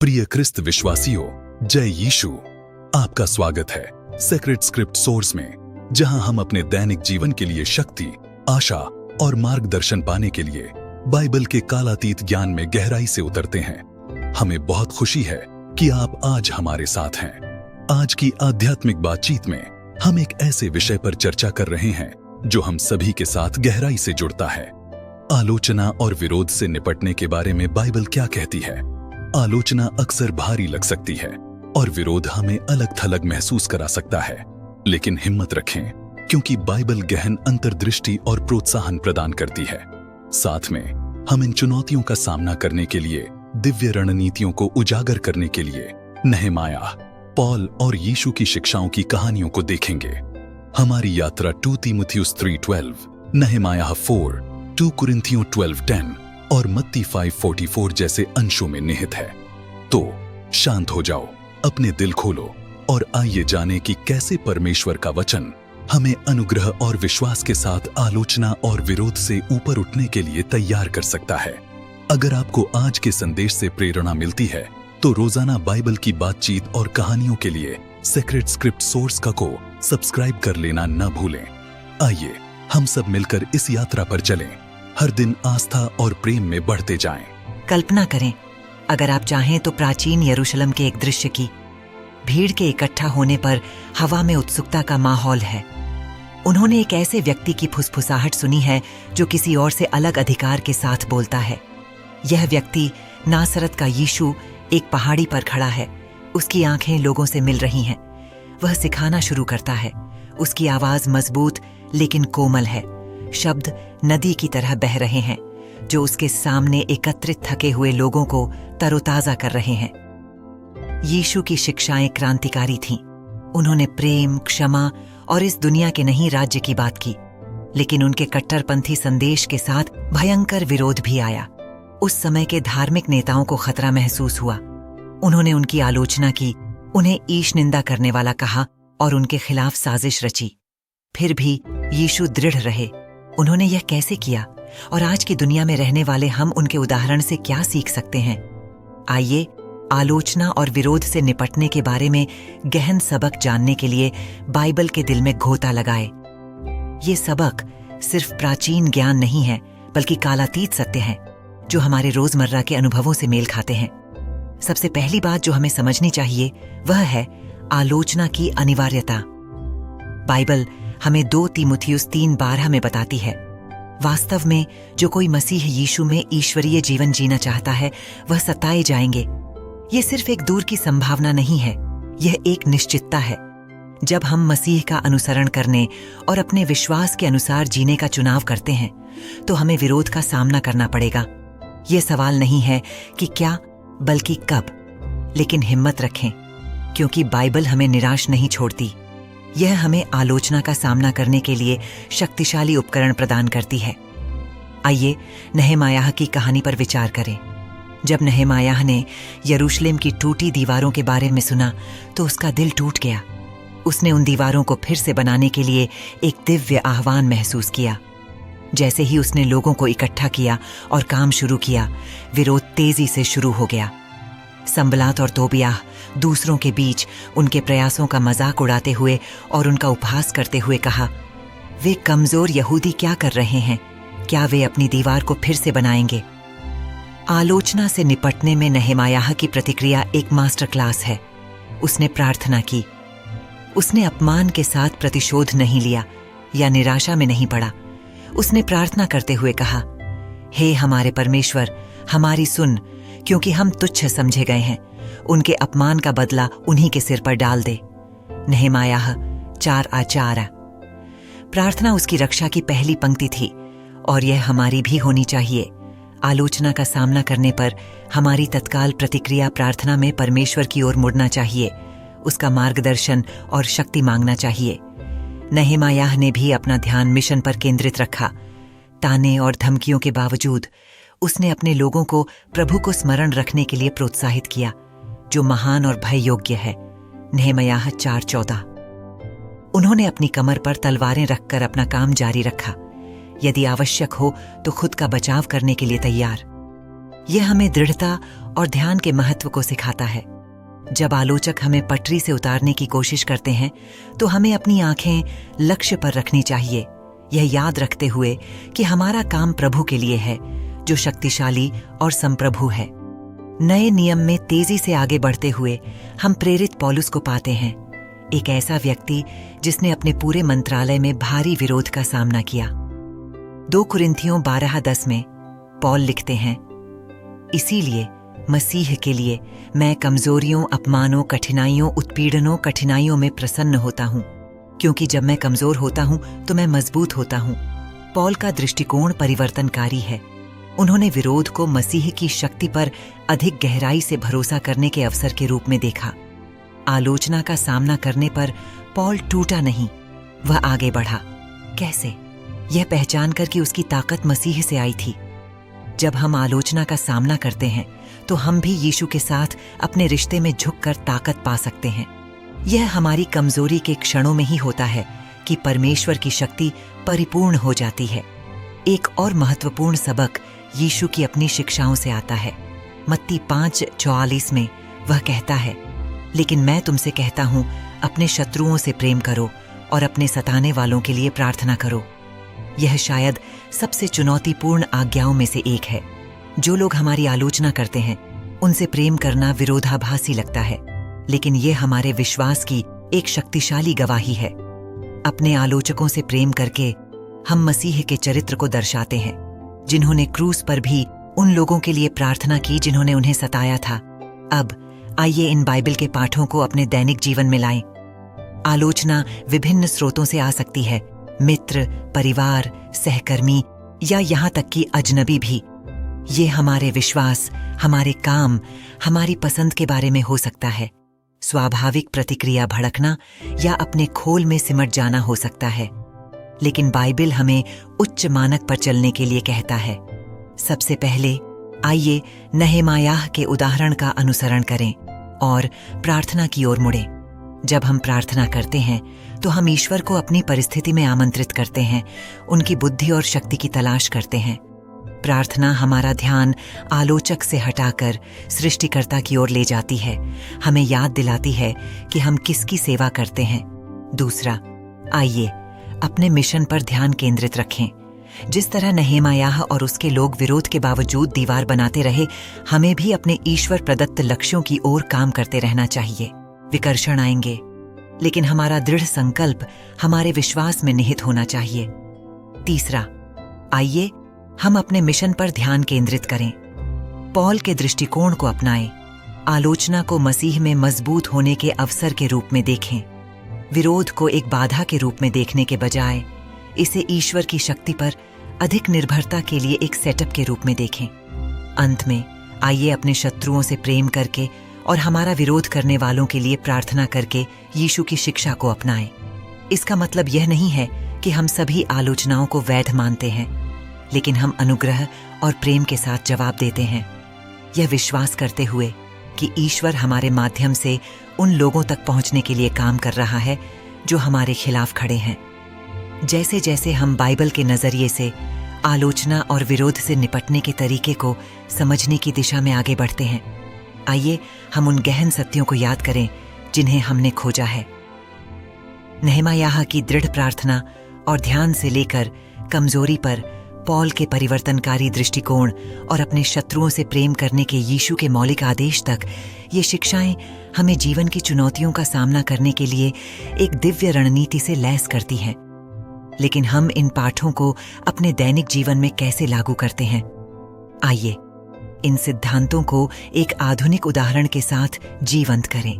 प्रिय क्रिस्त विश्वासियों, जय यीशु। आपका स्वागत है सेक्रेड स्क्रिप्ट सोर्स में, जहां हम अपने दैनिक जीवन के लिए शक्ति, आशा और मार्गदर्शन पाने के लिए बाइबल के कालातीत ज्ञान में गहराई से उतरते हैं। हमें बहुत खुशी है कि आप आज हमारे साथ हैं। आज की आध्यात्मिक बातचीत में हम एक ऐसे विषय पर चर्चा कर रहे हैं जो हम सभी के साथ गहराई से जुड़ता है। आलोचना और विरोध से निपटने के बारे में बाइबल क्या कहती है। आलोचना अक्सर भारी लग सकती है और विरोध हमें अलग थलग महसूस करा सकता है, लेकिन हिम्मत रखें, क्योंकि बाइबल गहन अंतर्दृष्टि और प्रोत्साहन प्रदान करती है। साथ में हम इन चुनौतियों का सामना करने के लिए दिव्य रणनीतियों को उजागर करने के लिए नहमायाह, पॉल और यीशु की शिक्षाओं की कहानियों को देखेंगे। हमारी यात्रा 2 तीमुथियुस 3:12, नहमायाह 4, 2 कुरिन्थियों 12:10 और मत्ती 5:44 जैसे अंशों में निहित है। तो शांत हो जाओ, अपने दिल खोलो और आइए जाने कि कैसे परमेश्वर का वचन हमें अनुग्रह और विश्वास के साथ आलोचना और विरोध से ऊपर उठने के लिए तैयार कर सकता है। अगर आपको आज के संदेश से प्रेरणा मिलती है तो रोजाना बाइबल की बातचीत और कहानियों के लिए सेक्रेड स्क्रिप्ट सोर्स को सब्सक्राइब कर लेना न भूलें। आइए हम सब मिलकर इस यात्रा पर चलें, हर दिन आस्था और प्रेम में बढ़ते जाएं। कल्पना करें, अगर आप चाहें तो प्राचीन यरूशलेम के एक दृश्य की। भीड़ के इकट्ठा होने पर हवा में उत्सुकता का माहौल है। उन्होंने एक ऐसे व्यक्ति की फुसफुसाहट सुनी है जो किसी और से अलग अधिकार के साथ बोलता है। यह व्यक्ति नासरत का यीशु एक पहाड़ी पर खड़ा है। उसकी आंखें लोगों से मिल रही हैं। वह सिखाना शुरू करता है। उसकी आवाज मजबूत लेकिन कोमल है। शब्द नदी की तरह बह रहे हैं जो उसके सामने एकत्रित थके हुए लोगों को तरोताजा कर रहे हैं। यीशु की शिक्षाएं क्रांतिकारी थीं। उन्होंने प्रेम, क्षमा और इस दुनिया के नहीं राज्य की बात की, लेकिन उनके कट्टरपंथी संदेश के साथ भयंकर विरोध भी आया। उस समय के धार्मिक नेताओं को खतरा महसूस हुआ। उन्होंने उनकी आलोचना की, उन्हें ईश निंदा करने वाला कहा और उनके खिलाफ साजिश रची। फिर भी यीशु दृढ़ रहे। उन्होंने यह कैसे किया और आज की दुनिया में रहने वाले हम उनके उदाहरण से क्या सीख सकते हैं? आइए आलोचना और विरोध से निपटने के बारे में गहन सबक जानने के लिए बाइबल के दिल में गोता लगाए। ये सबक सिर्फ प्राचीन ज्ञान नहीं है, बल्कि कालातीत सत्य हैं जो हमारे रोजमर्रा के अनुभवों से मेल खाते हैं। सबसे पहली बात जो हमें समझनी चाहिए वह है आलोचना की अनिवार्यता। बाइबल हमें 2 तीमुथियुस 3:12 में बताती है, वास्तव में जो कोई मसीह यीशु में ईश्वरीय जीवन जीना चाहता है वह सताए जाएंगे। यह सिर्फ एक दूर की संभावना नहीं है, यह एक निश्चितता है। जब हम मसीह का अनुसरण करने और अपने विश्वास के अनुसार जीने का चुनाव करते हैं तो हमें विरोध का सामना करना पड़ेगा। यह सवाल नहीं है कि क्या, बल्कि कब। लेकिन हिम्मत रखें, क्योंकि बाइबल हमें निराश नहीं छोड़ती। यह हमें आलोचना का सामना करने के लिए शक्तिशाली उपकरण प्रदान करती है। आइए नहमायाह की कहानी पर विचार करें। जब नहमायाह ने यरूशलेम की टूटी दीवारों के बारे में सुना तो उसका दिल टूट गया। उसने उन दीवारों को फिर से बनाने के लिए एक दिव्य आह्वान महसूस किया। जैसे ही उसने लोगों को इकट्ठा किया और काम शुरू किया, विरोध तेजी से शुरू हो गया। संबलात और तोबियाह दूसरों के बीच उनके प्रयासों का मजाक उड़ाते हुए और उनका उपहास करते हुए कहा, वे कमजोर यहूदी क्या कर रहे हैं? क्या वे अपनी दीवार को फिर से बनाएंगे? आलोचना से निपटने में नहमायाह की प्रतिक्रिया एक मास्टर क्लास है। उसने प्रार्थना की। उसने अपमान के साथ प्रतिशोध नहीं लिया या निराशा में नहीं पड़ा। उसने प्रार्थना करते हुए कहा, हे हमारे परमेश्वर, हमारी सुन, क्योंकि हम तुच्छ समझे गए हैं। उनके अपमान का बदला उन्हीं के सिर पर डाल दे। नहमायाह 4:4। प्रार्थना उसकी रक्षा की पहली पंक्ति थी और यह हमारी भी होनी चाहिए। आलोचना का सामना करने पर हमारी तत्काल प्रतिक्रिया प्रार्थना में परमेश्वर की ओर मुड़ना चाहिए, उसका मार्गदर्शन और शक्ति मांगना चाहिए। नहमायाह ने भी अपना ध्यान मिशन पर केंद्रित रखा। ताने और धमकियों के बावजूद उसने अपने लोगों को प्रभु को स्मरण रखने के लिए प्रोत्साहित किया, जो महान और भय योग्य है। नहमायाह 4:14। उन्होंने अपनी कमर पर तलवारें रखकर अपना काम जारी रखा, यदि आवश्यक हो तो खुद का बचाव करने के लिए तैयार। यह हमें दृढ़ता और ध्यान के महत्व को सिखाता है। जब आलोचक हमें पटरी से उतारने की कोशिश करते हैं तो हमें अपनी आंखें लक्ष्य पर रखनी चाहिए, यह याद रखते हुए कि हमारा काम प्रभु के लिए है, जो शक्तिशाली और संप्रभु है। नए नियम में तेजी से आगे बढ़ते हुए हम प्रेरित पौलुस को पाते हैं, एक ऐसा व्यक्ति जिसने अपने पूरे मंत्रालय में भारी विरोध का सामना किया। 2 कुरिन्थियों 12:10 में पौल लिखते हैं, इसीलिए मसीह के लिए मैं कमजोरियों, अपमानों, कठिनाइयों, उत्पीड़नों, कठिनाइयों में प्रसन्न होता हूं, क्योंकि जब मैं कमजोर होता हूं तो मैं मजबूत होता हूं। पौल का दृष्टिकोण परिवर्तनकारी है। उन्होंने विरोध को मसीह की शक्ति पर अधिक गहराई से भरोसा करने के अवसर के रूप में देखा। आलोचना का सामना करने पर पौल टूटा नहीं, वह आगे बढ़ा। कैसे? यह पहचान कर कि उसकी ताकत मसीह से आई थी। जब हम आलोचना का सामना करते हैं तो हम भी यीशु के साथ अपने रिश्ते में झुककर ताकत पा सकते हैं। यह हमारी कमजोरी के क्षणों में ही होता है कि परमेश्वर की शक्ति परिपूर्ण हो जाती है। एक और महत्वपूर्ण सबक यीशु की अपनी शिक्षाओं से आता है। मत्ती 5:44 में वह कहता है, लेकिन मैं तुमसे कहता हूं, अपने शत्रुओं से प्रेम करो और अपने सताने वालों के लिए प्रार्थना करो। यह शायद सबसे चुनौतीपूर्ण आज्ञाओं में से एक है। जो लोग हमारी आलोचना करते हैं उनसे प्रेम करना विरोधाभासी लगता है, लेकिन यह हमारे विश्वास की एक शक्तिशाली गवाही है। अपने आलोचकों से प्रेम करके हम मसीह के चरित्र को दर्शाते हैं, जिन्होंने क्रूस पर भी उन लोगों के लिए प्रार्थना की जिन्होंने उन्हें सताया था। अब आइए इन बाइबल के पाठों को अपने दैनिक जीवन में लाएं। आलोचना विभिन्न स्रोतों से आ सकती है, मित्र, परिवार, सहकर्मी या यहाँ तक कि अजनबी भी। ये हमारे विश्वास, हमारे काम, हमारी पसंद के बारे में हो सकता है। स्वाभाविक प्रतिक्रिया भड़कना या अपने खोल में सिमट जाना हो सकता है, लेकिन बाइबल हमें उच्च मानक पर चलने के लिए कहता है। सबसे पहले आइए नहेमायाह के उदाहरण का अनुसरण करें और प्रार्थना की ओर मुड़ें। जब हम प्रार्थना करते हैं तो हम ईश्वर को अपनी परिस्थिति में आमंत्रित करते हैं, उनकी बुद्धि और शक्ति की तलाश करते हैं। प्रार्थना हमारा ध्यान आलोचक से हटाकर सृष्टिकर्ता की ओर ले जाती है, हमें याद दिलाती है कि हम किसकी सेवा करते हैं। दूसरा, आइए अपने मिशन पर ध्यान केंद्रित रखें। जिस तरह नहेमायाह और उसके लोग विरोध के बावजूद दीवार बनाते रहे, हमें भी अपने ईश्वर प्रदत्त लक्ष्यों की ओर काम करते रहना चाहिए। विकर्षण आएंगे, लेकिन हमारा दृढ़ संकल्प हमारे विश्वास में निहित होना चाहिए। तीसरा, आइए हम अपने मिशन पर ध्यान केंद्रित करें। पौल के दृष्टिकोण को अपनाएं। आलोचना को मसीह में मजबूत होने के अवसर के रूप में देखें। विरोध को एक बाधा के रूप में देखने के बजाय इसे ईश्वर की शक्ति पर अधिक निर्भरता के लिए एक सेटअप के रूप में देखें। अंत में आइए अपने शत्रुओं से प्रेम करके और हमारा विरोध करने वालों के लिए प्रार्थना करके यीशु की शिक्षा को अपनाएं। इसका मतलब यह नहीं है कि हम सभी आलोचनाओं को वैध मानते हैं, लेकिन हम अनुग्रह और प्रेम के साथ जवाब देते हैं, यह विश्वास करते हुए कि ईश्वर हमारे माध्यम से उन लोगों तक पहुंचने के लिए काम कर रहा है जो हमारे खिलाफ खड़े हैं। जैसे जैसे हम बाइबल के नजरिए से आलोचना और विरोध से निपटने के तरीके को समझने की दिशा में आगे बढ़ते हैं, आइए हम उन गहन सत्यों को याद करें जिन्हें हमने खोजा है। नहेमायाह की दृढ़ प्रार्थना और ध्यान से लेकर कमजोरी पर पौल के परिवर्तनकारी दृष्टिकोण और अपने शत्रुओं से प्रेम करने के यीशु के मौलिक आदेश तक, ये शिक्षाएं हमें जीवन की चुनौतियों का सामना करने के लिए एक दिव्य रणनीति से लैस करती हैं। लेकिन हम इन पाठों को अपने दैनिक जीवन में कैसे लागू करते हैं? आइए इन सिद्धांतों को एक आधुनिक उदाहरण के साथ जीवंत करें।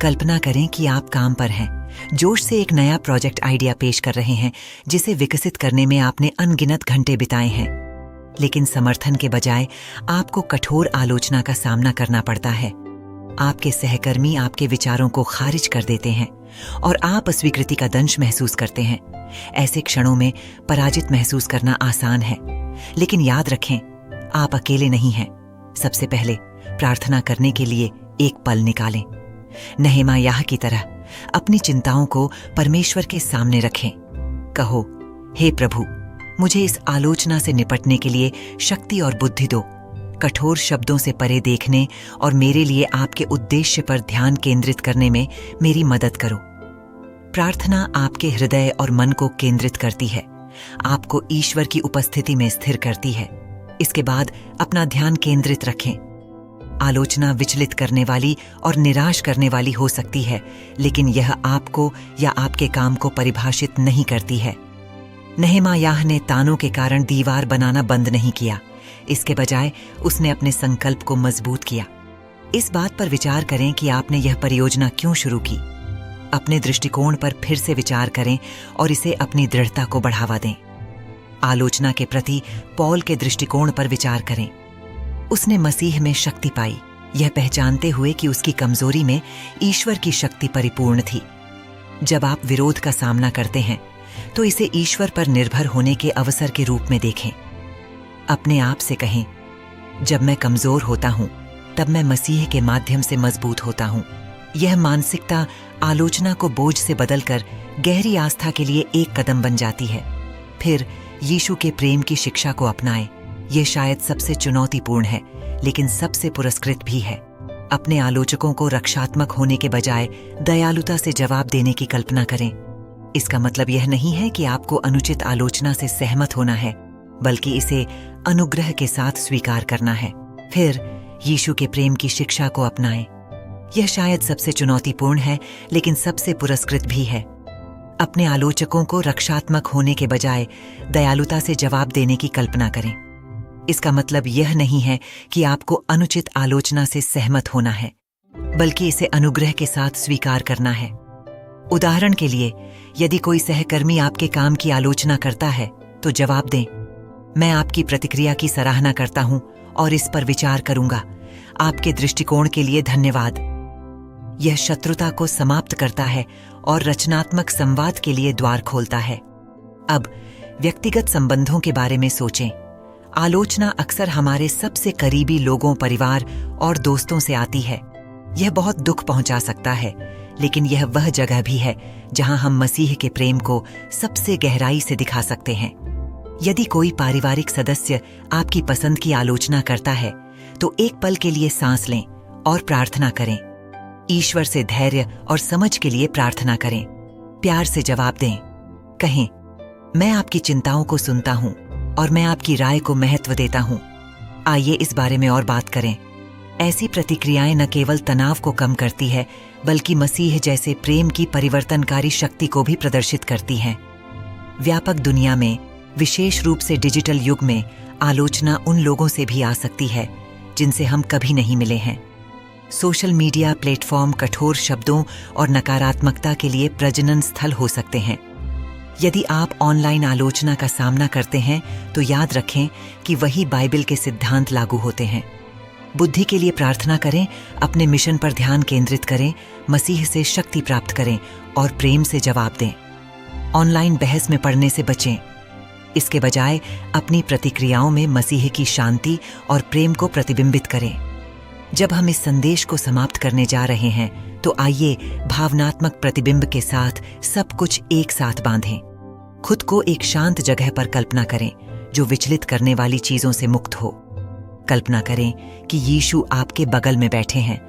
कल्पना करें कि आप काम पर हैं, जोश से एक नया प्रोजेक्ट आइडिया पेश कर रहे हैं जिसे विकसित करने में आपने अनगिनत घंटे बिताए हैं, लेकिन समर्थन के बजाय आपको कठोर आलोचना का सामना करना पड़ता है। आपके सहकर्मी आपके विचारों को खारिज कर देते हैं और आप अस्वीकृति का दंश महसूस करते हैं। ऐसे क्षणों में पराजित महसूस करना आसान है, लेकिन याद रखें, आप अकेले नहीं हैं। सबसे पहले प्रार्थना करने के लिए एक पल निकालें। नहेमायाह की तरह अपनी चिंताओं को परमेश्वर के सामने रखें। कहो, हे प्रभु, मुझे इस आलोचना से निपटने के लिए शक्ति और बुद्धि दो। कठोर शब्दों से परे देखने और मेरे लिए आपके उद्देश्य पर ध्यान केंद्रित करने में मेरी मदद करो। प्रार्थना आपके हृदय और मन को केंद्रित करती है, आपको ईश्वर की उपस्थिति में स्थिर करती है। इसके बाद अपना ध्यान केंद्रित रखें। आलोचना विचलित करने वाली और निराश करने वाली हो सकती है, लेकिन यह आपको या आपके काम को परिभाषित नहीं करती है। नहमायाह ने तानों के कारण दीवार बनाना बंद नहीं किया, इसके बजाय उसने अपने संकल्प को मजबूत किया। इस बात पर विचार करें कि आपने यह परियोजना क्यों शुरू की। अपने दृष्टिकोण पर फिर से विचार करें और इसे अपनी दृढ़ता को बढ़ावा दें। आलोचना के प्रति पौल के दृष्टिकोण पर विचार करें। उसने मसीह में शक्ति पाई, यह पहचानते हुए कि उसकी कमजोरी में ईश्वर की शक्ति परिपूर्ण थी। जब आप विरोध का सामना करते हैं तो इसे ईश्वर पर निर्भर होने के अवसर के रूप में देखें। अपने आप से कहें, जब मैं कमजोर होता हूं तब मैं मसीह के माध्यम से मजबूत होता हूं। यह मानसिकता आलोचना को बोझ से बदलकर गहरी आस्था के लिए एक कदम बन जाती है। फिर यीशु के प्रेम की शिक्षा को अपनाएं। यह शायद सबसे चुनौतीपूर्ण है, लेकिन सबसे पुरस्कृत भी है। अपने आलोचकों को रक्षात्मक होने के बजाय दयालुता से जवाब देने की कल्पना करें। इसका मतलब यह नहीं है कि आपको अनुचित आलोचना से सहमत होना है, बल्कि इसे अनुग्रह के साथ स्वीकार करना है। फिर यीशु के प्रेम की शिक्षा को अपनाएं। यह शायद सबसे चुनौतीपूर्ण है, लेकिन सबसे पुरस्कृत भी है। अपने आलोचकों को रक्षात्मक होने के बजाय दयालुता से जवाब देने की कल्पना करें। इसका मतलब यह नहीं है कि आपको अनुचित आलोचना से सहमत होना है, बल्कि इसे अनुग्रह के साथ स्वीकार करना है। उदाहरण के लिए, यदि कोई सहकर्मी आपके काम की आलोचना करता है तो जवाब दें, मैं आपकी प्रतिक्रिया की सराहना करता हूं और इस पर विचार करूंगा। आपके दृष्टिकोण के लिए धन्यवाद। यह शत्रुता को समाप्त करता है और रचनात्मक संवाद के लिए द्वार खोलता है। अब व्यक्तिगत संबंधों के बारे में सोचें। आलोचना अक्सर हमारे सबसे करीबी लोगों, परिवार और दोस्तों से आती है। यह बहुत दुख पहुंचा सकता है, लेकिन यह वह जगह भी है जहां हम मसीह के प्रेम को सबसे गहराई से दिखा सकते हैं। यदि कोई पारिवारिक सदस्य आपकी पसंद की आलोचना करता है, तो एक पल के लिए सांस लें और प्रार्थना करें। ईश्वर से धैर्य और समझ के लिए प्रार्थना करें। प्यार से जवाब दें। कहें, मैं आपकी चिंताओं को सुनता हूं और मैं आपकी राय को महत्व देता हूं। आइए इस बारे में और बात करें। ऐसी प्रतिक्रियाएं न केवल तनाव को कम करती है, बल्कि मसीह जैसे प्रेम की परिवर्तनकारी शक्ति को भी प्रदर्शित करती हैं। व्यापक दुनिया में, विशेष रूप से डिजिटल युग में, आलोचना उन लोगों से भी आ सकती है जिनसे हम कभी नहीं मिले हैं। सोशल मीडिया प्लेटफॉर्म कठोर शब्दों और नकारात्मकता के लिए प्रजनन स्थल हो सकते हैं। यदि आप ऑनलाइन आलोचना का सामना करते हैं, तो याद रखें कि वही बाइबल के सिद्धांत लागू होते हैं। बुद्धि के लिए प्रार्थना करें, अपने मिशन पर ध्यान केंद्रित करें, मसीह से शक्ति प्राप्त करें और प्रेम से जवाब दें। ऑनलाइन बहस में पड़ने से बचें। इसके बजाय अपनी प्रतिक्रियाओं में मसीह की शांति और प्रेम को प्रतिबिंबित करें। जब हम इस संदेश को समाप्त करने जा रहे हैं, तो आइए भावनात्मक प्रतिबिंब के साथ सब कुछ एक साथ बांधें। खुद को एक शांत जगह पर कल्पना करें जो विचलित करने वाली चीजों से मुक्त हो। कल्पना करें कि यीशु आपके बगल में बैठे हैं,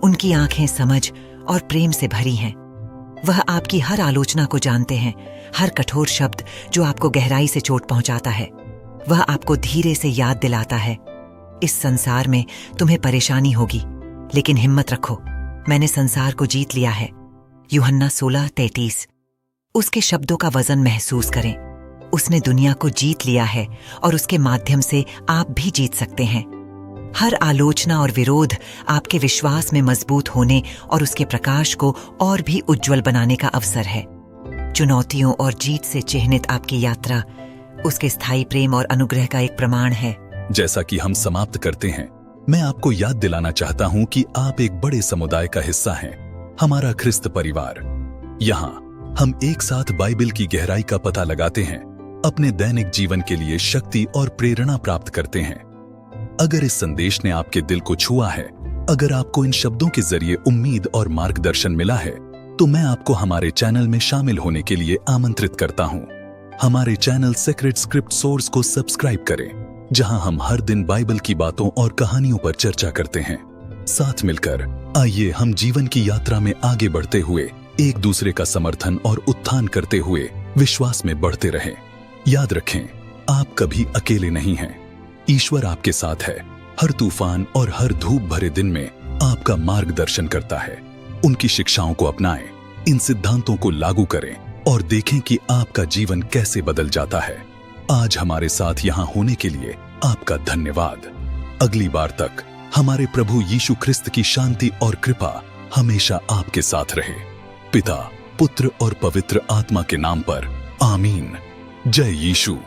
उनकी आंखें समझ और प्रेम से भरी हैं। वह आपकी हर आलोचना को जानते हैं, हर कठोर शब्द जो आपको गहराई से चोट पहुंचाता है। वह आपको धीरे से याद दिलाता है, इस संसार में तुम्हें परेशानी होगी, लेकिन हिम्मत रखो, मैंने संसार को जीत लिया है। यूहन्ना 16:33। उसके शब्दों का वजन महसूस करें। उसने दुनिया को जीत लिया है और उसके माध्यम से आप भी जीत सकते हैं। हर आलोचना और विरोध आपके विश्वास में मजबूत होने और उसके प्रकाश को और भी उज्जवल बनाने का अवसर है। चुनौतियों और जीत से चिह्नित आपकी यात्रा उसके स्थायी प्रेम और अनुग्रह का एक प्रमाण है। जैसा कि हम समाप्त करते हैं, मैं आपको याद दिलाना चाहता हूं कि आप एक बड़े समुदाय का हिस्सा हैं, हमारा ख्रिस्त परिवार। यहाँ हम एक साथ बाइबल की गहराई का पता लगाते हैं, अपने दैनिक जीवन के लिए शक्ति और प्रेरणा प्राप्त करते हैं। अगर इस संदेश ने आपके दिल को छुआ है, अगर आपको इन शब्दों के जरिए उम्मीद और मार्गदर्शन मिला है, तो मैं आपको हमारे चैनल में शामिल होने के लिए आमंत्रित करता हूं। हमारे चैनल सीक्रेट स्क्रिप्ट सोर्स को सब्सक्राइब करें जहां हम हर दिन बाइबल की बातों और कहानियों पर चर्चा करते हैं। साथ मिलकर आइए हम जीवन की यात्रा में आगे बढ़ते हुए एक दूसरे का समर्थन और उत्थान करते हुए विश्वास में बढ़ते रहें। याद रखें, आप कभी अकेले नहीं हैं। ईश्वर आपके साथ है। हर तूफान और हर धूप भरे दिन में आपका मार्गदर्शन करता है। उनकी शिक्षाओं को अपनाएं, इन सिद्धांतों को लागू करें और देखें कि आपका जीवन कैसे बदल जाता है। आज हमारे साथ यहाँ होने के लिए आपका धन्यवाद। अगली बार तक हमारे प्रभु यीशु ख्रिस्त की शांति और कृपा हमेशा आपके साथ रहे। पिता, पुत्र और पवित्र आत्मा के नाम पर आमीन। जय यीशु।